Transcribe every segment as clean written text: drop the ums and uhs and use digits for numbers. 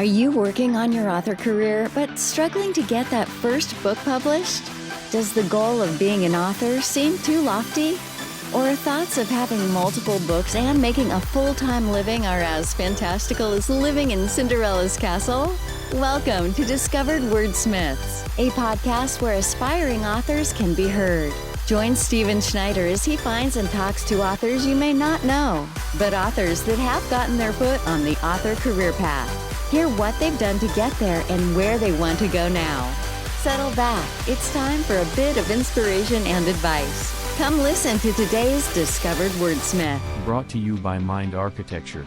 Are you working on your author career but struggling to get that first book published? Does the goal of being an author seem too lofty? Or thoughts of having multiple books and making a full-time living are as fantastical as living in Cinderella's castle? Welcome to Discovered Wordsmiths, a podcast where aspiring authors can be heard. Join Stephen Schneider as he finds and talks to authors you may not know, but authors that have gotten their foot on the author career path. Hear what they've done to get there and where they want to go now. Settle back. It's time for a bit of inspiration and advice. Come listen to today's Discovered Wordsmith. Brought to you by Mind Architecture.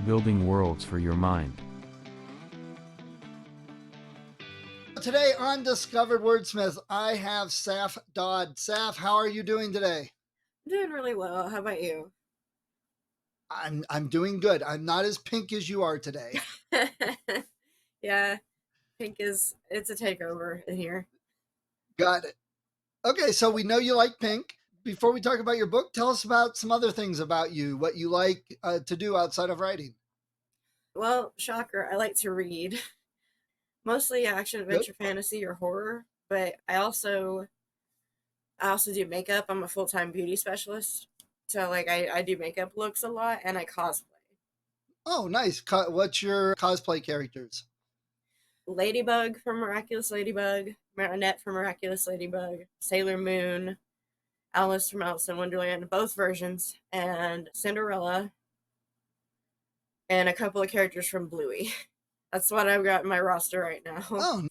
Building worlds for your mind. Today on Discovered Wordsmith, I have Saph Dodd. Saph, how are you doing today? I'm doing really well. How about you? I'm doing good. I'm not as pink as you are today. Yeah, it's a takeover in here. Got it. Okay, so we know you like pink. Before we talk about your book, tell us about some other things about you, what you like to do outside of writing. Well, shocker, I like to read. Mostly action, adventure, fantasy, or horror, but I also do makeup. I'm a full-time beauty specialist. So I do makeup looks a lot and I cosplay. Oh, nice. What's your cosplay characters? Ladybug from Miraculous Ladybug, Marinette from Miraculous Ladybug, Sailor Moon, Alice from Alice in Wonderland, both versions, and Cinderella, and a couple of characters from Bluey. That's what I've got in my roster right now. Oh,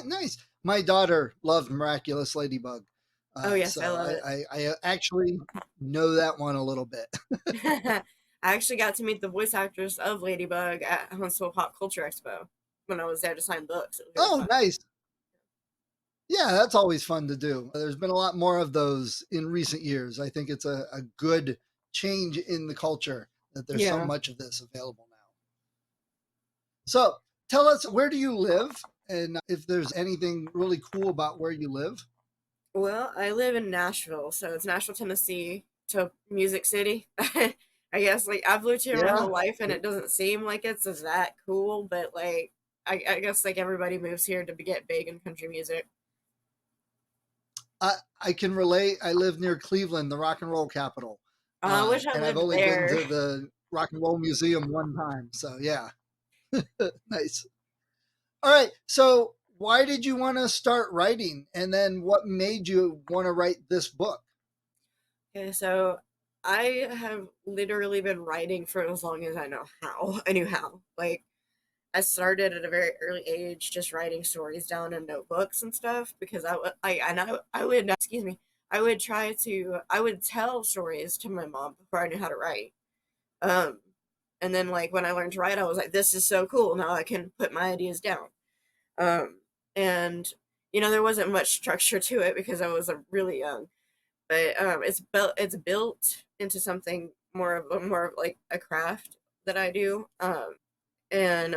nice. My daughter loved Miraculous Ladybug. Oh, yes, so I love it. I actually know that one a little bit. I actually got to meet the voice actors of Ladybug at Huntsville Pop Culture Expo when I was there to sign books. Oh, nice. Yeah, that's always fun to do. There's been a lot more of those in recent years. I think it's a good change in the culture that there's so much of this available now. So tell us, where do you live? And if there's anything really cool about where you live? Well, I live in Nashville, so it's Nashville, Tennessee to Music City. I guess I've lived here my whole life and it doesn't seem like it's as that cool, but I guess everybody moves here to get big in country music. I can relate. I live near Cleveland, the rock and roll capital. I wish I lived there. I've only been to the Rock and Roll Museum one time, so yeah. Nice. All right, so why did you want to start writing, and then what made you want to write this book? Okay, so I have literally been writing for as long as I know how. I knew how. I started at a very early age just writing stories down in notebooks and stuff because I would tell stories to my mom before I knew how to write. And then when I learned to write, I was like, this is so cool. Now I can put my ideas down. And there wasn't much structure to it because I was really young, but it's built into something more of a craft that I do. And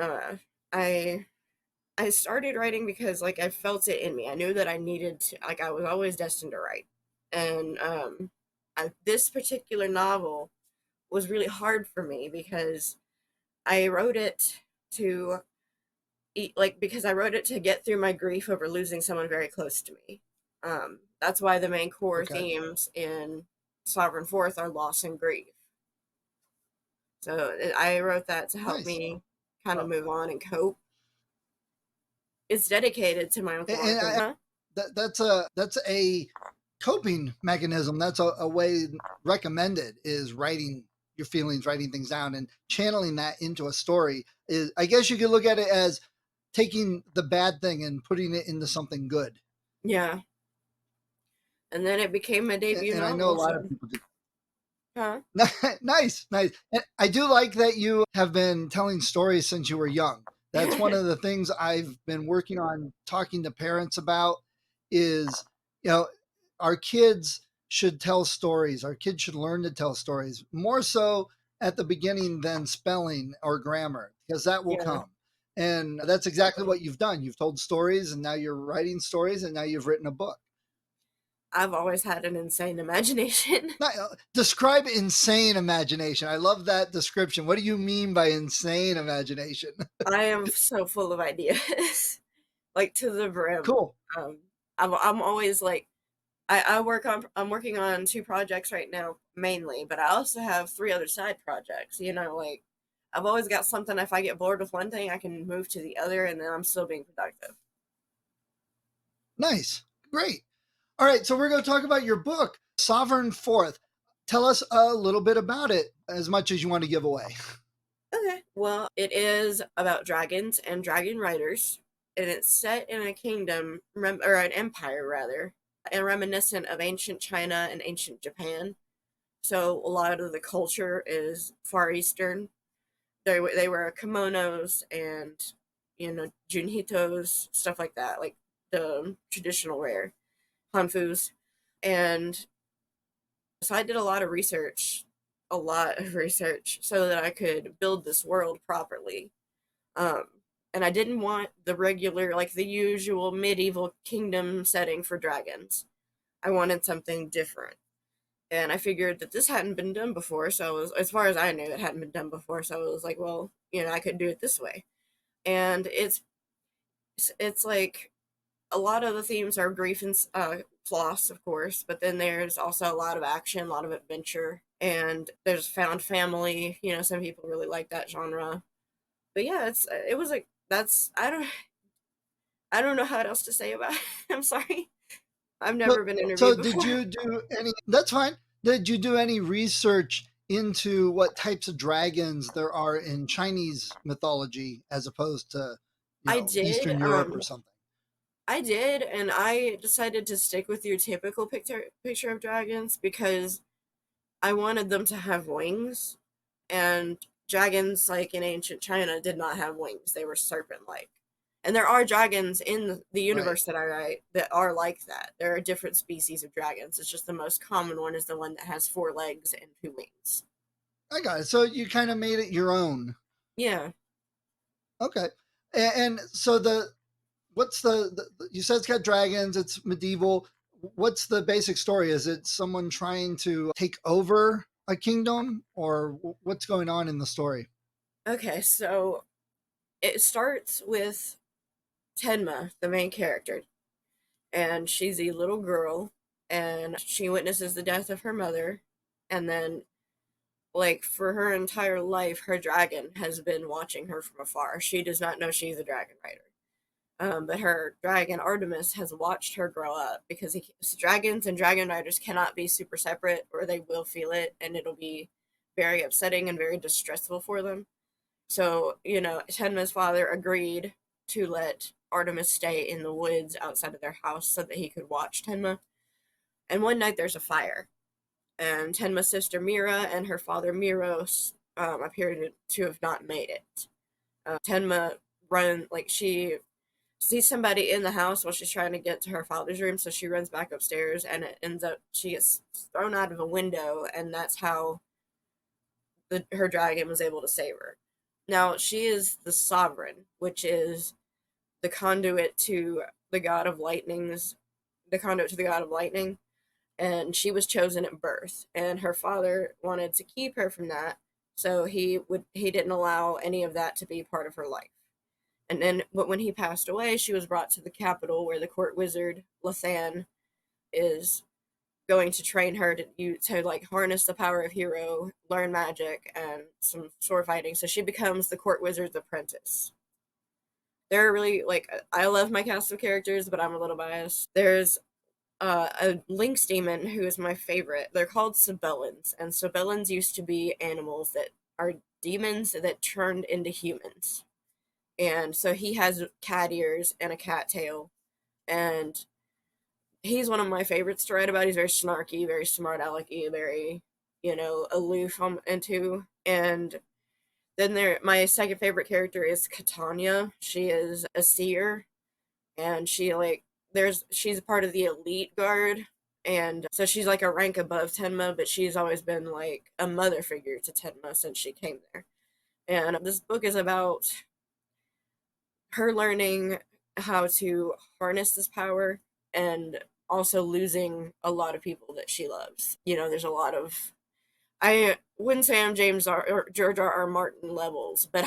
I started writing because I felt it in me. I knew that I needed to, I was always destined to write. And this particular novel was really hard for me because I wrote it to get through my grief over losing someone very close to me. That's why the main core themes in Sovereign Fourth are loss and grief. So I wrote that to help me kind of move on and cope. It's dedicated to my uncle. That's a coping mechanism. That's a way recommended, is writing your feelings, writing things down and channeling that into a story. I guess you could look at it as taking the bad thing and putting it into something good. Yeah. And then it became a debut and novel. I know a lot of people do. Huh? Nice. And I do like that you have been telling stories since you were young. That's one of the things I've been working on talking to parents about is, our kids should tell stories. Our kids should learn to tell stories more so at the beginning than spelling or grammar, because that will come. And that's exactly what you've done. You've told stories and now you're writing stories and now you've written a book. I've always had an insane imagination. Describe insane imagination. I love that description. What do you mean by insane imagination? I am so full of ideas, like to the brim. Cool. Um, I'm always like, I'm working on 2 projects right now mainly, but I also have 3 other side projects. Like I've always got something. If I get bored with one thing, I can move to the other, and then I'm still being productive. Nice. Great. All right. So we're going to talk about your book, Sovereign Fourth. Tell us a little bit about it, as much as you want to give away. Okay. Well, it is about dragons and dragon riders, and it's set in a kingdom, or an empire rather, and reminiscent of ancient China and ancient Japan. So a lot of the culture is Far Eastern. They wear kimonos and junhitos, stuff like that, like the traditional wear, hanfus, and so I did a lot of research, so that I could build this world properly. Um, and I didn't want the regular, like the usual medieval kingdom setting for dragons. I wanted something different. And I figured that this hadn't been done before, so as far as I knew, it hadn't been done before. So I was like, well, I could do it this way. And it's like a lot of the themes are grief and loss, of course, but then there's also a lot of action, a lot of adventure, and there's found family. Some people really like that genre. But yeah, it was like that's I don't know how else to say about it. I'm sorry. I've So, never been so interviewed did before. you do any? That's fine. Did you do any research into what types of dragons there are in Chinese mythology as opposed to, I did. Eastern Europe or something? I did, and I decided to stick with your typical picture of dragons because I wanted them to have wings, and dragons, like in ancient China, did not have wings. They were serpent-like. And there are dragons in the Right. universe that I write that are like that. There are different species of dragons. It's just the most common one is the one that has 4 legs and 2 wings. I got it. So you kind of made it your own. Yeah. Okay. And so what's you said it's got dragons, it's medieval. What's the basic story? Is it someone trying to take over a kingdom, or what's going on in the story? Okay, so it starts with Tenma, the main character, and she's a little girl, and she witnesses the death of her mother, and then like for her entire life her dragon has been watching her from afar. She does not know she's a dragon rider. But her dragon Artemis has watched her grow up because dragons and dragon riders cannot be super separate, or they will feel it, and it'll be very upsetting and very distressful for them. So, Tenma's father agreed to let Artemis stay in the woods outside of their house so that he could watch Tenma. And one night there's a fire, and Tenma's sister Mira and her father Miros appear to have not made it. Tenma she sees somebody in the house while she's trying to get to her father's room, so she runs back upstairs, and it ends up she gets thrown out of a window, and that's how her dragon was able to save her. Now she is the sovereign, which is the conduit to the god of lightning's the conduit to the god of lightning, and she was chosen at birth, and her father wanted to keep her from that, so he didn't allow any of that to be part of her life. And then, but when he passed away, she was brought to the capital where the court wizard Lathan is going to train her to like harness the power of hero, learn magic, and some sword fighting. So she becomes the court wizard's apprentice. They're really like I love my cast of characters, but I'm a little biased. There's a lynx demon who is my favorite. They're called Sibellans, and Sibellans used to be animals that are demons that turned into humans. And so he has cat ears and a cat tail, and he's one of my favorites to write about. He's very snarky, very smart alecky, very aloof into. And then my second favorite character is Catania. She is a seer, and she's a part of the elite guard, and so she's like a rank above Tenma, but she's always been like a mother figure to Tenma since she came there. And this book is about her learning how to harness this power and also losing a lot of people that she loves. You know, there's a lot of, I wouldn't say I'm George R. R. Martin levels, but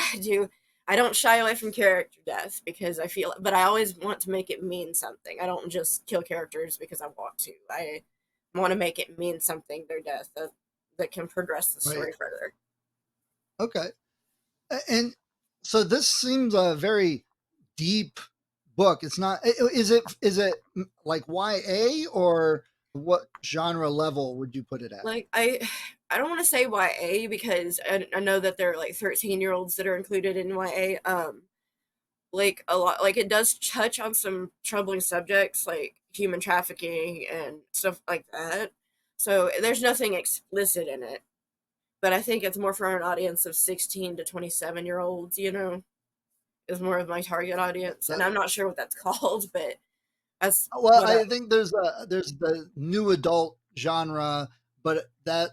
I don't shy away from character death because I feel, but I always want to make it mean something. I don't just kill characters because I want to. I want to make it mean something, their death, that can progress the Right. story further. Okay. And so this seems a very deep book. It's not. Is it like YA, or what genre level would you put it at? Like I don't want to say YA because I know that there are like 13-year-olds that are included in YA. Like a lot, like it does touch on some troubling subjects like human trafficking and stuff like that. So there's nothing explicit in it, but I think it's more for an audience of 16 to 27-year-olds, you know, is more of my target audience. And That, I'm not sure what that's called, but that's well, what I, I think there's the new adult genre, but a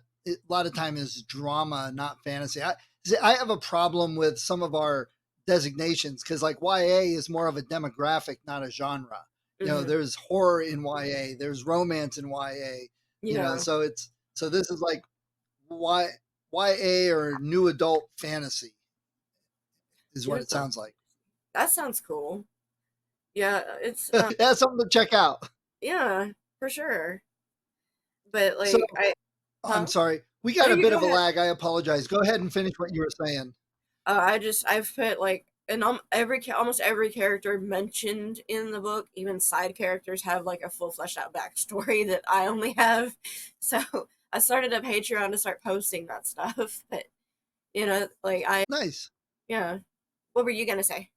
lot of time is drama, not fantasy. I have a problem with some of our designations because like YA is more of a demographic, not a genre. You know, mhm. there's horror in YA, there's romance in YA. You know, Yeah, so this is like Y YA or new adult fantasy is new what it adult. sounds like. That sounds cool. Yeah, it's That's something to check out. yeah, for sure. But So like I I'm huh? sorry. We No, got a you bit go of a ahead. lag. I apologize. Go ahead and finish what you were saying. I've put like and almost every character mentioned in the book, even side characters have like a full fleshed out backstory that I only have. So I started a Patreon to start posting that stuff. But you know, like I Nice. yeah. What were you gonna say?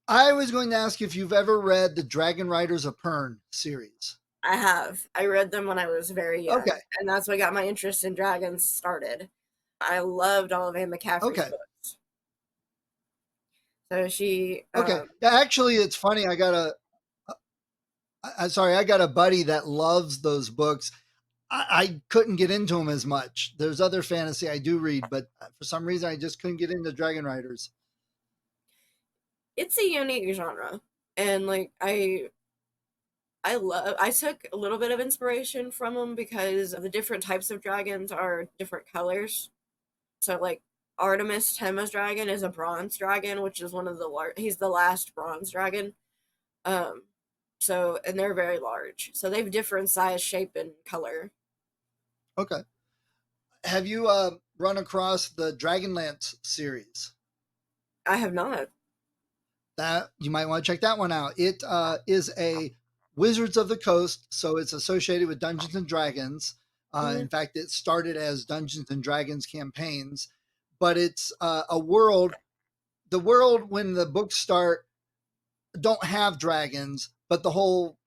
I was going to ask if you've ever read the Dragon Riders of Pern series. I have. I read them when I was very young, Okay. and that's what got my interest in dragons started. I loved all of Anne McCaffrey's Okay. books. So she Okay. Yeah, actually, it's funny. I got a buddy that loves those books. I couldn't get into them as much. There's other fantasy I do read, but for some reason, I just couldn't get into Dragon Riders. it's a unique genre. And like I took a little bit of inspiration from them because the different types of dragons are different colors. So like Artemis Tema's dragon is a bronze dragon, which is one of he's the last bronze dragon. Um so and they're very large. So they have different size, shape, and color. Okay. Have you run across the Dragonlance series? I have not. That you might want to check that one out. It is a Wizards of the Coast, so it's associated with Dungeons and Dragons. Mhm. In fact, it started as Dungeons and Dragons campaigns, but it's a world. The world when the books start don't have dragons, but the whole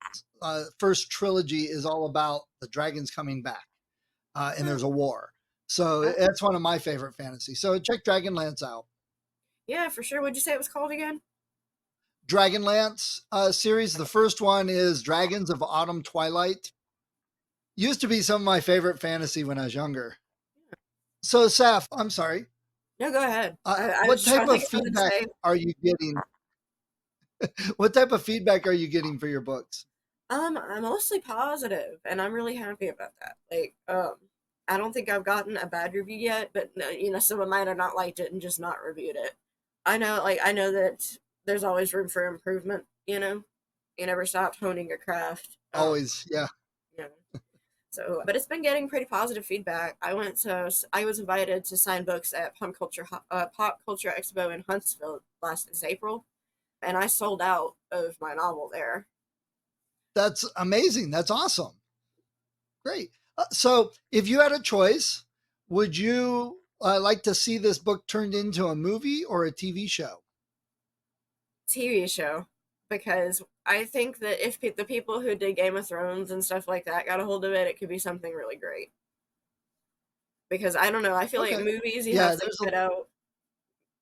first trilogy is all about the dragons coming back, and Oh, there's a war. So oh, that's one of my favorite fantasies. So check Dragonlance out. yeah, for sure. What'd you say it was called again? Dragonlance series. The first one is Dragons of Autumn Twilight. Used to be some of my favorite fantasy when I was younger. So, Saph, I'm sorry. No, go ahead. I was What just trying type to of think of something to feedback say. are you getting? What type of feedback are you getting for your books? I'm mostly positive, and I'm really happy about that. Like, I don't think I've gotten a bad review yet, but no, you know, someone might have not liked it and just not reviewed it. I know that there's always room for improvement. You know, you never stop honing your craft. Always, yeah. You know, so, but it's been getting pretty positive feedback. I was invited to sign books at Pop Culture Expo in Huntsville last this April, and I sold out of my novel there. That's amazing. That's awesome. Great. So, if you had a choice, would you like to see this book turned into a movie or a TV show? TV show because I think that if the people who did Game of Thrones and stuff like that got a hold of it, it could be something really great. Because I don't know, I feel like Okay. movies Yeah, there's a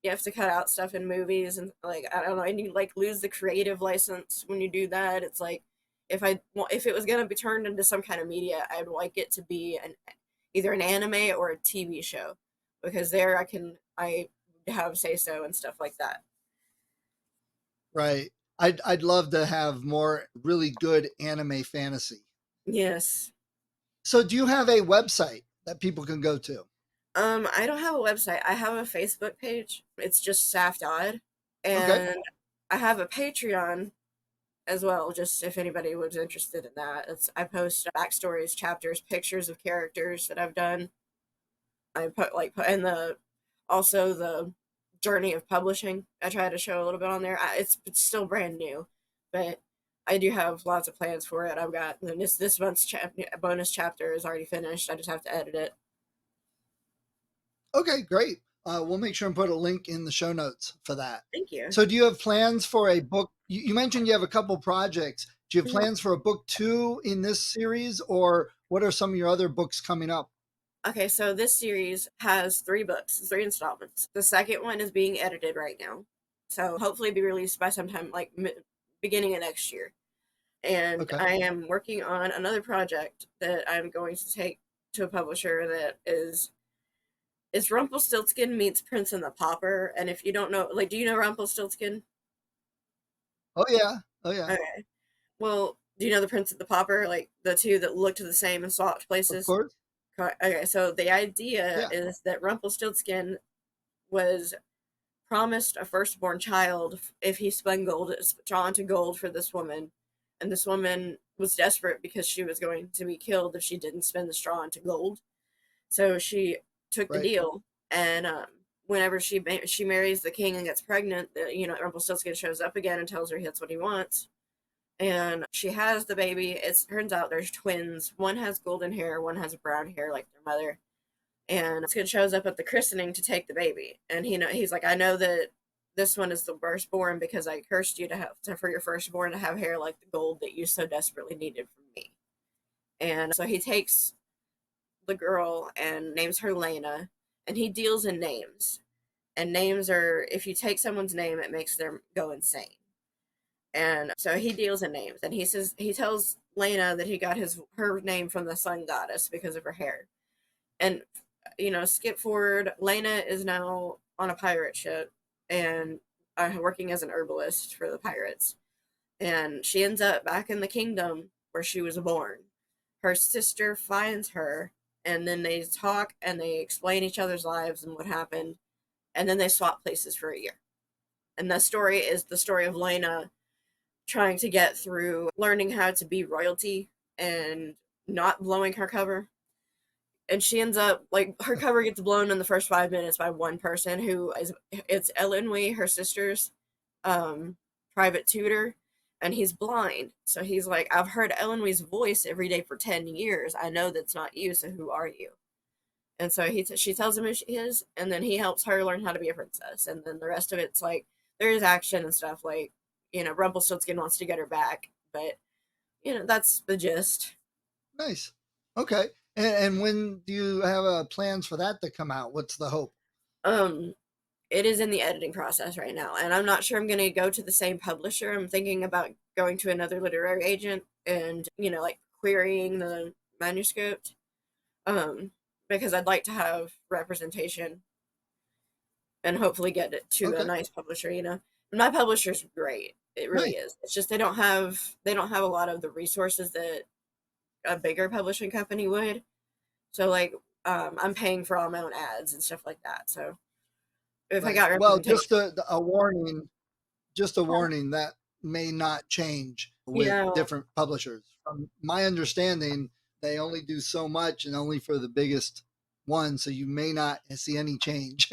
you have to cut out stuff in movies and like I don't know, and you like lose the creative license when you do that. It's like if it was gonna be turned into some kind of media, I'd like it to be an either an anime or a TV show because there I have say so and stuff like that. right. I'd love to have more really good anime fantasy. Yes. So do you have a website that people can go to? I don't have a website. I have a Facebook page. It's just Saph Dodd. Okay. And I have a Patreon as well, just if anybody was interested in that. I post backstories, chapters, pictures of characters that I've done. I put and the also the journey of publishing. I try to show a little bit on there. It's still brand new, but I do have lots of plans for it. I've got this month's bonus chapter is already finished. I just have to edit it. Okay, great. We'll make sure and put a link in the show notes for that. Thank you. So do you have plans for a book? You mentioned you have a couple projects. Do you have Mhm. plans for a book 2 in this series, or what are some of your other books coming up? Okay, so this series has 3 books, 3 installments. The second one is being edited right now, so hopefully be released by sometime like beginning of next year. And Okay. I am working on another project that I'm going to take to a publisher that is it's Rumpelstiltskin meets Prince and the Pauper. And if you don't know, like, do you know Rumpelstiltskin? Oh yeah. Oh yeah. Okay. Well, do you know the Prince and the Pauper? Like the two that looked the same and swapped Of places? course. Okay, so the idea Yeah. is that Rumpelstiltskin was promised a firstborn child if he spun gold, drawn to gold for this woman. And this woman was desperate because she was going to be killed if she didn't spin the straw into gold. So she took the Right. deal, and whenever she marries the king and gets pregnant, Rumpelstiltskin shows up again and tells her that's what he wants, and she has the baby. It turns out there's twins. One has golden hair, one has brown hair like their mother. And Skin shows up at the christening to take the baby, and he's like, I know that this one is the firstborn because I cursed you for your firstborn to have hair like the gold that you so desperately needed from me. And so he takes the girl and names her Lena, and he deals in names. And names are, if you take someone's name, it makes them go insane. And so he deals in names, and he tells Lena that he got her name from the sun goddess because of her hair. And skip forward, Lena is now on a pirate ship and working as an herbalist for the pirates. And she ends up back in the kingdom where she was born. Her sister finds her, and then they talk and they explain each other's lives and what happened, and then they swap places for a year. And the story is the story of Lena trying to get through learning how to be royalty and not blowing her cover. And she ends up, like, her cover gets blown in the first 5 minutes by one person it's Elenwe, her sister's private tutor, and he's blind. So he's like, I've heard Elenwe's voice every day for 10 years. I know that's not you, so who are you? And so she tells him who she is, and then he helps her learn how to be a princess. And then the rest of it's like, there's action and stuff, like, Rumpelstiltskin wants to get her back, but, that's the gist. Nice. Okay. And when do you have plans for that to come out? What's the hope? It is in the editing process right now, and I'm not sure I'm going to go to the same publisher. I'm thinking about going to another literary agent and, like, querying the manuscript, because I'd like to have representation and hopefully get it to a Okay. nice publisher. My publisher's great. It really Nice. is. It's just they don't have a lot of the resources that a bigger publishing company would. So, like, I'm paying for all my own ads and stuff like that. So if I Right. got Well, representation, a warning, just a warning that may not change with yeah, different publishers. From my understanding, they only do so much and only for the biggest one, so you may not see any change.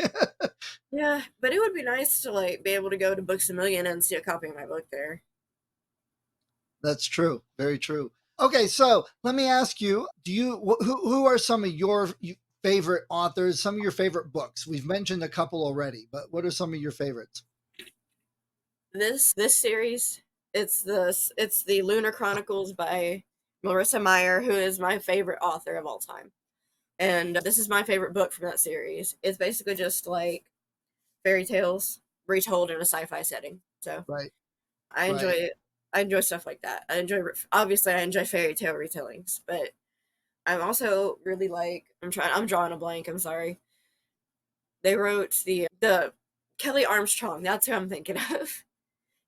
yeah, but it would be nice to, like, be able to go to Books a Million and see a copy of my book there. That's true. Very true. Okay, so let me ask you: who are some of your favorite authors? Some of your favorite books? We've mentioned a couple already, but what are some of your favorites? This series, it's the Lunar Chronicles by Marissa Meyer, who is my favorite author of all time. And this is my favorite book from that series. It's basically just like fairy tales retold in a sci-fi setting. So Right. I enjoy Right. it. I enjoy stuff like that. Obviously I enjoy fairy tale retellings, but I'm also really like I'm drawing a blank, I'm sorry. They wrote the Kelly Armstrong, that's who I'm thinking of.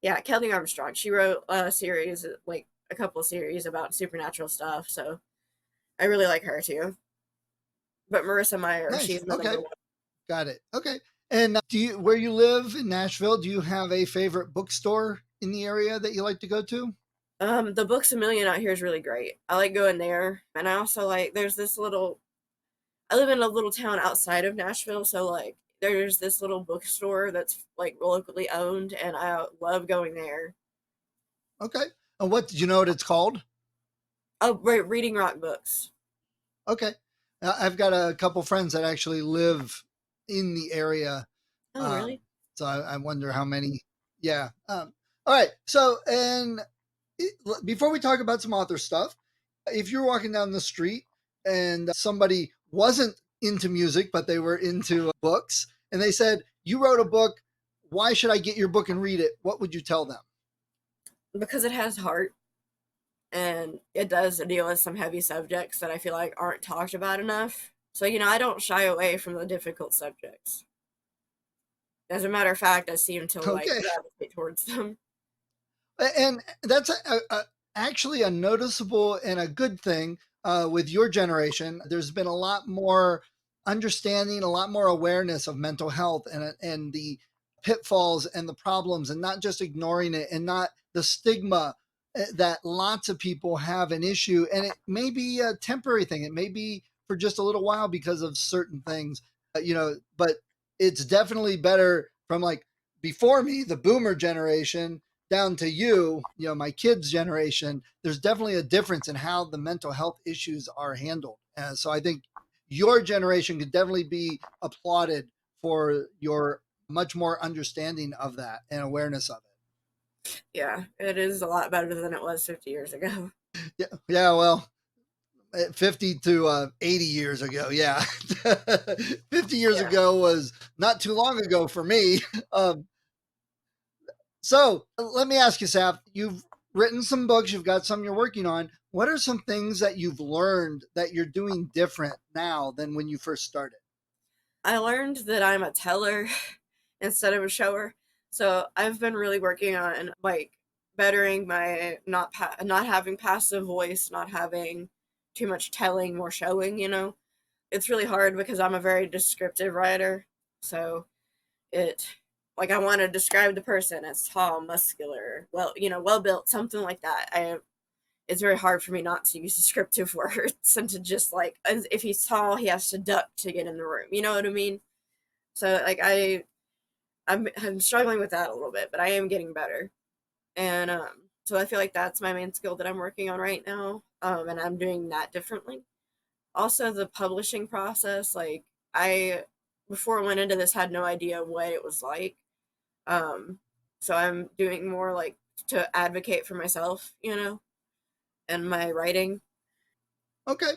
Yeah, Kelly Armstrong. She wrote a series, like a couple of series about supernatural stuff. So I really like her too. But Marissa Meyer, Nice. she's another Okay. one. Got it. Okay. And where you live in Nashville, do you have a favorite bookstore in the area that you like to go to? The Books a Million out here is really great. I like going there, and I also like. There's this little. I live in a little town outside of Nashville, so like there's this little bookstore that's like locally owned, and I love going there. Okay. And what, did you know what it's called? Oh, right, Reading Rock Books. Okay. I've got a couple friends that actually live in the area. Oh, Um, really? so I wonder how many. Yeah. All right. So, before we talk about some author stuff, if you're walking down the street and somebody wasn't into music, but they were into books, and they said, "You wrote a book. Why should I get your book and read it?" What would you tell them? Because it has heart, and it does deal with some heavy subjects that I feel like aren't talked about enough. So, I don't shy away from the difficult subjects. As a matter of fact, I seem to like Okay. gravitate towards them. And that's actually a noticeable and a good thing with your generation. There's been a lot more understanding, a lot more awareness of mental health and the pitfalls and the problems, and not just ignoring it, and not the stigma that lots of people have an issue. And it may be a temporary thing. It may be for just a little while because of certain things, but it's definitely better from like before me, the boomer generation, down to my kids' generation. There's definitely a difference in how the mental health issues are handled. So I think your generation could definitely be applauded for your much more understanding of that and awareness of Yeah, it is a lot better than it was 50 years ago. it. Yeah, yeah. Well, 50 to 80 years ago. Yeah. 50 years Yeah. ago was not too long ago for me. Um, So let me ask you, Saph, you've written some books, you've got some you're working on. What are some things that you've learned that you're doing different now than when you first started? I learned that I'm a teller instead of a shower. So I've been really working on like bettering my not having passive voice, not having too much telling, more showing. It's really hard because I'm a very descriptive writer. So it like I want to describe the person as tall, muscular, well built, something like that. It's very hard for me not to use descriptive words and to just like if he's tall, he has to duck to get in the room. You know what I mean? So like I'm struggling with that a little bit, but I am getting better. And so I feel like that's my main skill that I'm working on right now. And I'm doing that differently. Also the publishing process, like I before I went into this had no idea what it was like. Um so I'm doing more like to advocate for myself, and my writing. Okay.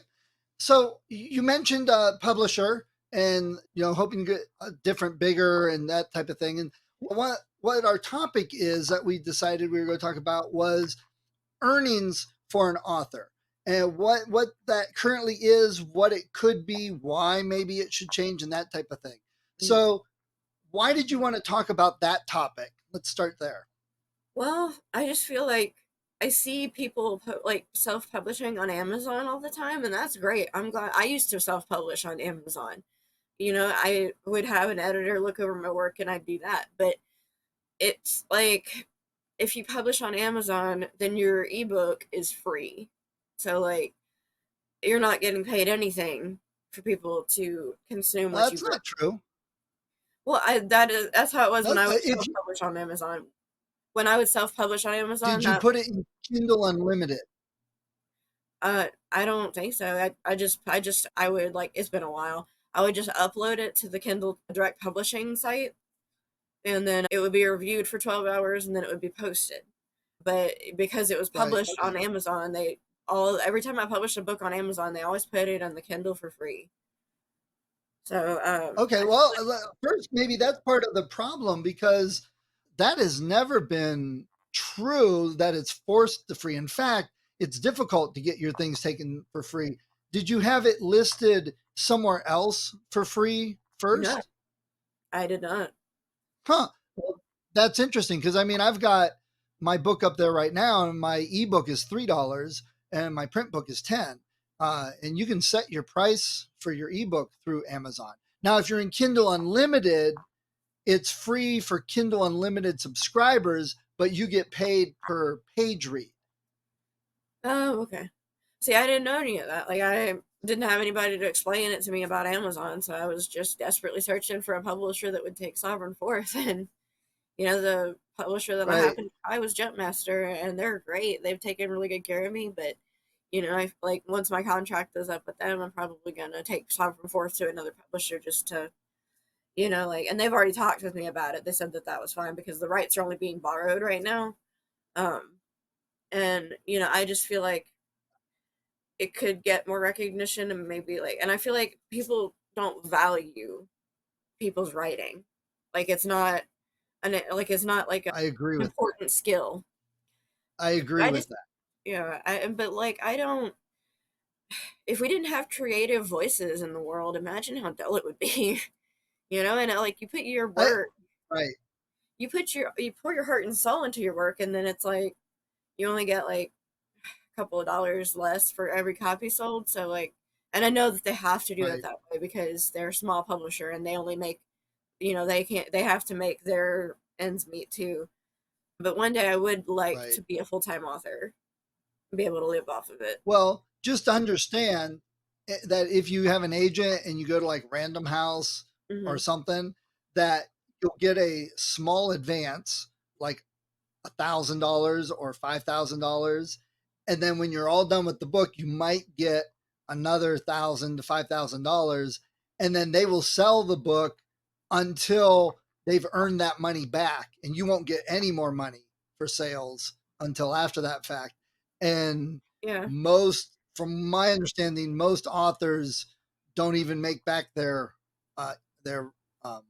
So you mentioned publisher and hoping to get a different, bigger, and that type of thing. And what our topic is that we decided we were going to talk about was earnings for an author, and what that currently is, what it could be, why maybe it should change, and that type of thing. Mm. So why did you want to talk about that topic? Let's start there. Well, I just feel like I see people like self-publishing on Amazon all the time, and that's great. I'm glad I used to self-publish on Amazon. I would have an editor look over my work and I'd do that. But it's like if you publish on Amazon, then your ebook is free. So like you're not getting paid anything for people to consume what That's you've written. not true. Well, that's how it was when I would If self-publish on Amazon. When I would self-publish on Amazon, did you that put it in Kindle Unlimited? I don't think so. I would like it's been a while. I would just upload it to the Kindle Direct Publishing site, and then it would be reviewed for 12 hours, and then it would be posted. But because it was Right. published Okay. on Amazon, every time I published a book on Amazon, they always put it on the Kindle for free. So Okay. Well, first, maybe that's part of the problem, because that has never been true that it's forced to free. In fact, it's difficult to get your things taken for free. Did you have it listed somewhere else for free no, first? I did not. Huh. That's interesting because I mean, I've got my book up there right now, and my ebook is $3, and my print book is 10. And you can set your price for your ebook through Amazon. Now, if you're in Kindle Unlimited, it's free for Kindle Unlimited subscribers, but you get paid per page read. Oh, okay. See, I didn't know any of that. Like, I didn't have anybody to explain it to me about Amazon, so I was just desperately searching for a publisher that would take Sovereign Forth. And, the publisher that I Right, happened to buy was Jumpmaster, and they're great. They've taken really good care of me, but, I like once my contract is up with them, I'm probably gonna take Sovereign Forth to another publisher just to, like, and they've already talked with me about it. They said that that was fine because the rights are only being borrowed right now. Um, and, I just feel like it could get more recognition and maybe like, and I feel like people don't value people's writing. Like it's not like I agree an with important skill. I agree I with just, that. but like, I don't, if we didn't have creative voices in the world, imagine how dull it would be, and like you put your I work, right. you pour your heart and soul into your work, and then it's like, you only get like couple of dollars less for every copy sold. So like, and I know that they have to do it Right, that way because they're a small publisher and they only make, they have to make their ends meet too. But one day I would like right. to be a full-time author and be able to live off of it. Well, just understand that if you have an agent and you go to like Random House or Hmm. something, that you'll get a small advance, like $1,000 or $5,000, and then when you're all done with the book, you might get another $1,000 to $5,000, and then they will sell the book until they've earned that money back, and you won't get any more money for sales until after that fact. And Yeah. from my understanding, most authors don't even make back uh, their um,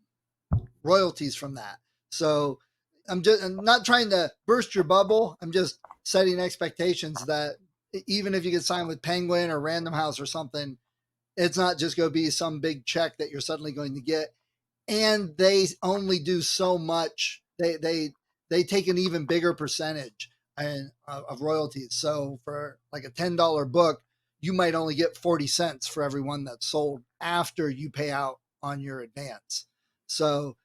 royalties from that. So I'm not trying to burst your bubble. I'm just setting expectations that even if you get signed with Penguin or Random House or something, it's not just going to be some big check that you're suddenly going to get. And they only do so much. They take an even bigger percentage of royalties. So for like a $10 book, you might only get 40 cents for every one that's sold after you pay out on your advance. So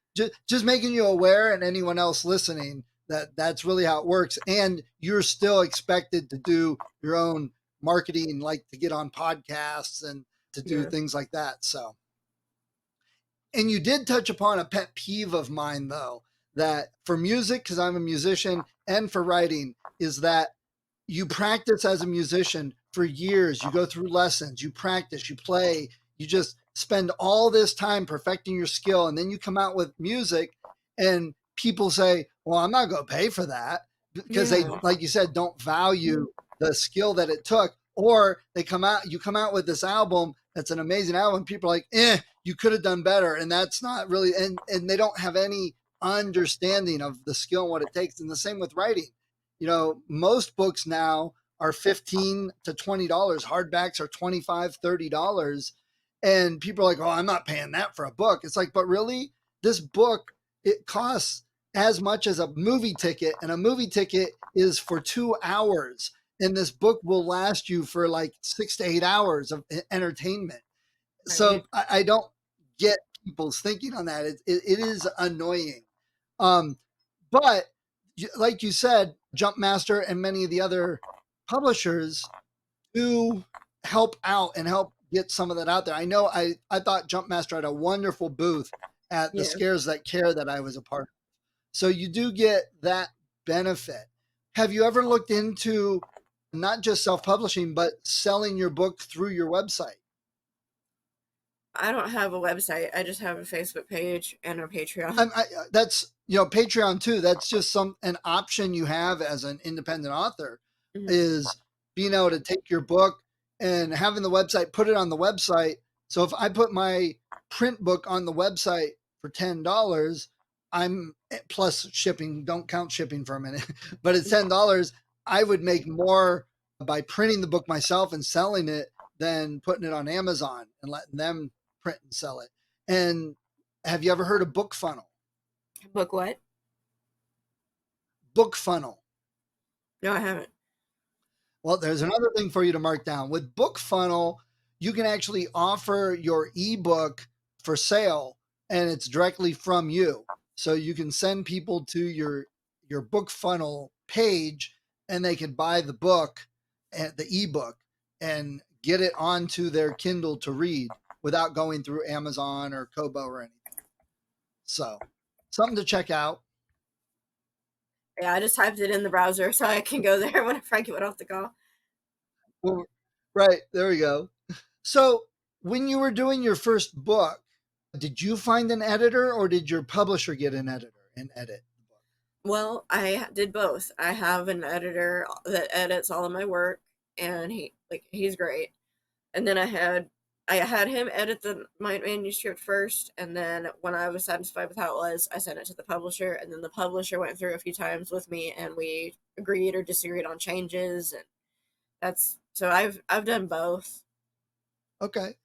just making you aware, and anyone else listening, that that's really how it works. And you're still expected to do your own marketing, like to get on podcasts and to do Yeah. things like that. So, and you did touch upon a pet peeve of mine, though, that for music, because I'm a musician, and for writing, is that you practice as a musician for years. You go through lessons, you practice, you play, you just spend all this time perfecting your skill. And then you come out with music, and people say, well, I'm not going to pay for that, because they, Yeah. like you said, don't value the skill that it took. Or you come out with this album that's an amazing album. People are like, you could have done better. And that's not really, and they don't have any understanding of the skill and what it takes. And the same with writing. Most books now are $15 to $20. Hardbacks are $25, $30. And people are like, oh, I'm not paying that for a book. It's like, but really, this book, it costs as much as a movie ticket, and a movie ticket is for 2 hours. And this book will last you for like 6 to 8 hours of entertainment. So Right. I don't get people's thinking on that. It is annoying. Um, but like you said, Jumpmaster and many of the other publishers do help out and help get some of that out there. I know I thought Jumpmaster had a wonderful booth at the Yeah. Scares That Care that I was a part of. So you do get that benefit. Have you ever looked into not just self-publishing, but selling your book through your website? I don't have a website. I just have a Facebook page and a Patreon. That's Patreon too. That's just an option you have as an independent author, Hmm. is being able to take your book and having the website, put it on the website. So if I put my print book on the website for $10, I'm plus shipping. Don't count shipping for a minute, but it's $10. I would make more by printing the book myself and selling it than putting it on Amazon and letting them print and sell it. And have you ever heard of Book Funnel? Book what? Book Funnel. No, I haven't. Well, there's another thing for you to mark down. With Book Funnel, you can actually offer your ebook for sale, and it's directly from you. So you can send people to your Book Funnel page, and they can buy the book, the ebook, and get it onto their Kindle to read without going through Amazon or Kobo or anything. So, something to check out. Yeah, I just typed it in the browser so I can go there whenever I get off the call. Well, right, there we go. So, when you were doing your first book, did you find an editor or did your publisher get an editor and edit the book? Well, I did both. I have an editor that edits all of my work, and he's great. And then I had him edit my manuscript first, and then when I was satisfied with how it was, I sent it to the publisher, and then the publisher went through a few times with me, and we agreed or disagreed on changes, and so I've done both. Okay.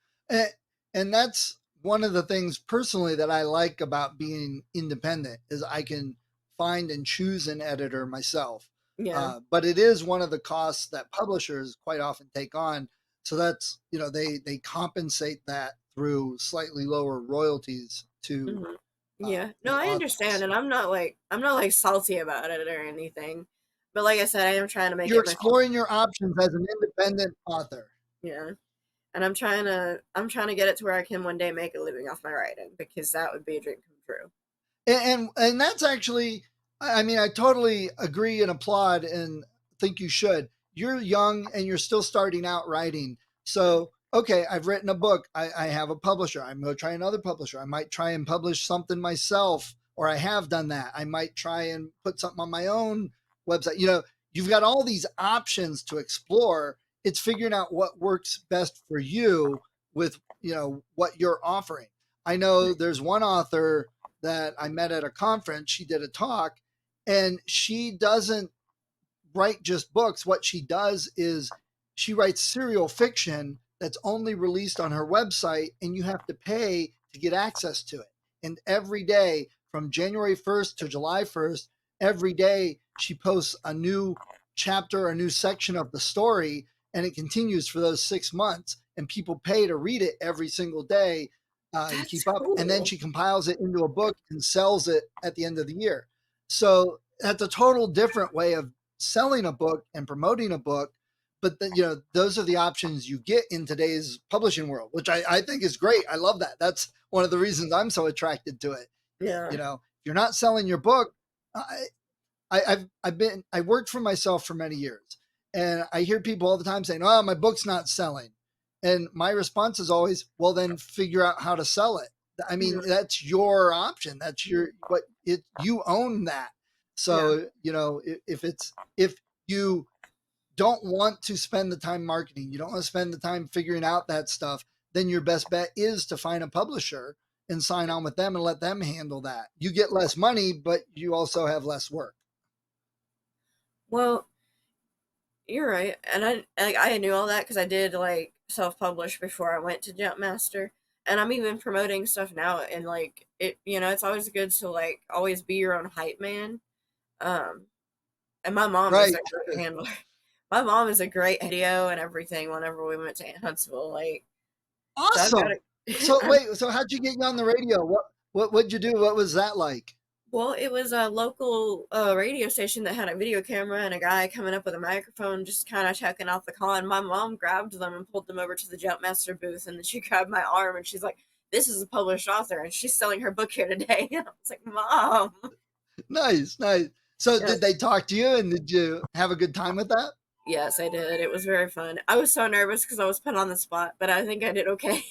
And that's one of the things personally that I like about being independent is I can find and choose an editor myself. Yeah. But it is one of the costs that publishers quite often take on. So that's, they compensate that through slightly lower royalties to Hmm. Yeah. No, the I understand, authors. and I'm not salty about it or anything. But like I said, I am trying to make You're it myself. exploring your options as an independent author. Yeah. And I'm trying to get it to where I can one day make a living off my writing, because that would be a dream come true. And that's actually, I mean, I totally agree and applaud and think you should. You're young and you're still starting out writing. So, okay, I've written a book. I have a publisher. I'm going to try another publisher. I might try and publish something myself, or I have done that. I might try and put something on my own website. You've got all these options to explore. It's figuring out what works best for you with, what you're offering. I know there's one author that I met at a conference. She did a talk, and she doesn't write just books. What she does is she writes serial fiction that's only released on her website, and you have to pay to get access to it. And every day from January 1st to July 1st, every day she posts a new chapter, a new section of the story, and it continues for those 6 months. And people pay to read it every single day and That's keep up. And then cool. she compiles it into a book and sells it at the end of the year. So that's a total different way of selling a book and promoting a book. But those are the options you get in today's publishing world, which I think is great. I love that. That's one of the reasons I'm so attracted to it. Yeah. If you're not selling your book, I worked for myself for many years, and I hear people all the time saying, "Oh, my book's not selling," and my response is always, "Well, then figure out how to sell it." I mean, Mhm. that's your option. That's you own that. Yeah. So if you don't want to spend the time marketing, you don't want to spend the time figuring out that stuff, then your best bet is to find a publisher and sign on with them and let them handle that. You get less money, but you also have less work. Well, you're right, and I knew all that because I did self-publish before I went to Jumpmaster, and I'm even promoting stuff now, and it's always good to always be your own hype man. Um, and my mom is Right. a great handler. My mom is a great video and everything. Whenever we went to Huntsville, so I've got Awesome. So it. wait, so how'd you get on the radio? What'd you do? What was that like? Well, it was a local radio station that had a video camera and a guy coming up with a microphone, just kind of checking out the con. My mom grabbed them and pulled them over to the Jumpmaster booth, and then she grabbed my arm and she's like, "This is a published author, and she's selling her book here today." And I was like, "Mom." Nice, nice. So Yes, did they talk to you and did you have a good time with that? yes, I did. It was very fun. I was so nervous because I was put on the spot, but I think I did okay.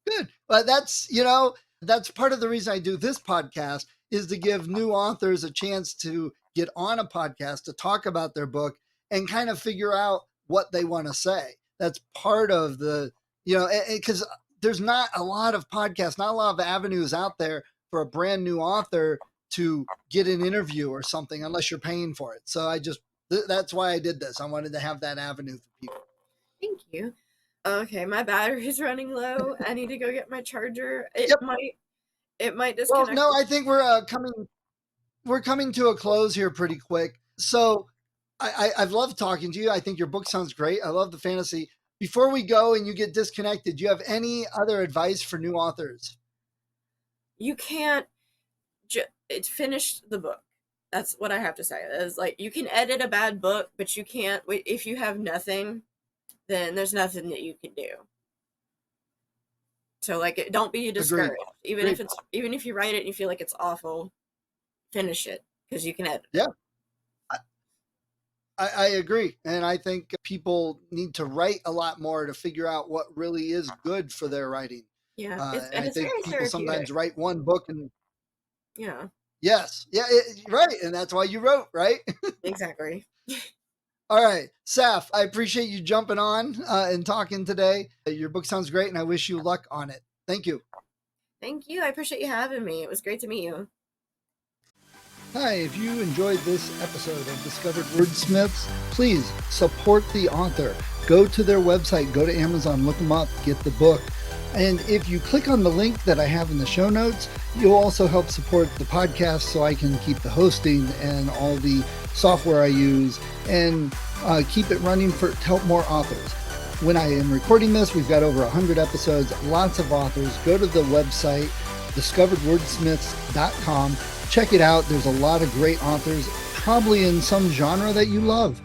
Good. Well, that's part of the reason I do this podcast is to give new authors a chance to get on a podcast to talk about their book and kind of figure out what they want to say. That's part of because there's not a lot of podcasts, not a lot of avenues out there for a brand new author to get an interview or something unless you're paying for it. So that's why I did this. I wanted to have that avenue for people. Thank you. Okay, my battery's running low. I need to go get my charger. It Yep. might it might Well, disconnect. no, I think we're coming. we're coming to a close here pretty quick. So I've loved talking to you. I think your book sounds great. I love the fantasy. Before we go and you get disconnected, do you have any other advice for new authors? You can't finish the book. That's what I have to say. Is like, you can edit a bad book, but you can't. If you have nothing, then there's nothing that you can do. So like, don't be discouraged. Agreed. Even if you write it and you feel like it's awful, finish it, because you can edit. Yeah. I agree. And I think people need to write a lot more to figure out what really is good for their writing. Yeah. And I think very people sometimes write one book and. Yeah. Yes. Yeah. Right. And that's why you wrote, right? Exactly. All right. Saph, I appreciate you jumping on and talking today. Your book sounds great, and I wish you luck on it. Thank you. Thank you. I appreciate you having me. It was great to meet you. Hi, if you enjoyed this episode of Discovered Wordsmiths, please support the author. Go to their website, go to Amazon, look them up, get the book. And if you click on the link that I have in the show notes, you'll also help support the podcast so I can keep the hosting and all the software I use and keep it running to help more authors. When I am recording this, we've got over 100 episodes, lots of authors. Go to the website, discoveredwordsmiths.com. Check it out. There's a lot of great authors, probably in some genre that you love.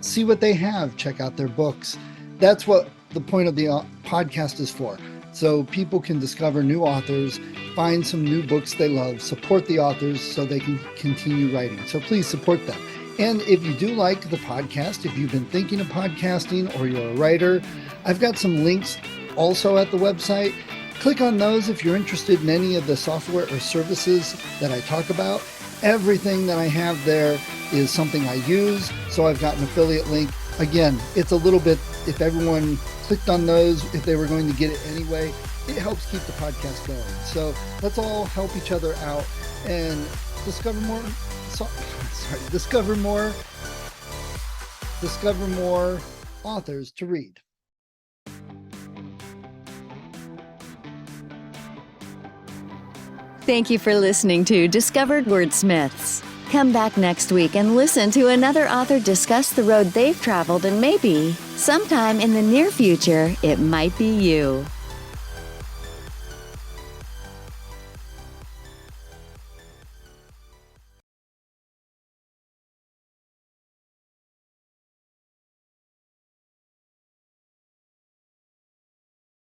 See what they have. Check out their books. That's what the point of the podcast is for. So people can discover new authors, find some new books they love, support the authors so they can continue writing. So please support them. And if you do like the podcast, if you've been thinking of podcasting or you're a writer, I've got some links also at the website. Click on those if you're interested in any of the software or services that I talk about. Everything that I have there is something I use, so I've got an affiliate link. Again, it's a little bit, if everyone clicked on those, if they were going to get it anyway, it helps keep the podcast going. So let's all help each other out and discover more authors to read. Thank you for listening to Discovered Wordsmiths. Come back next week and listen to another author discuss the road they've traveled, and maybe, sometime in the near future, it might be you.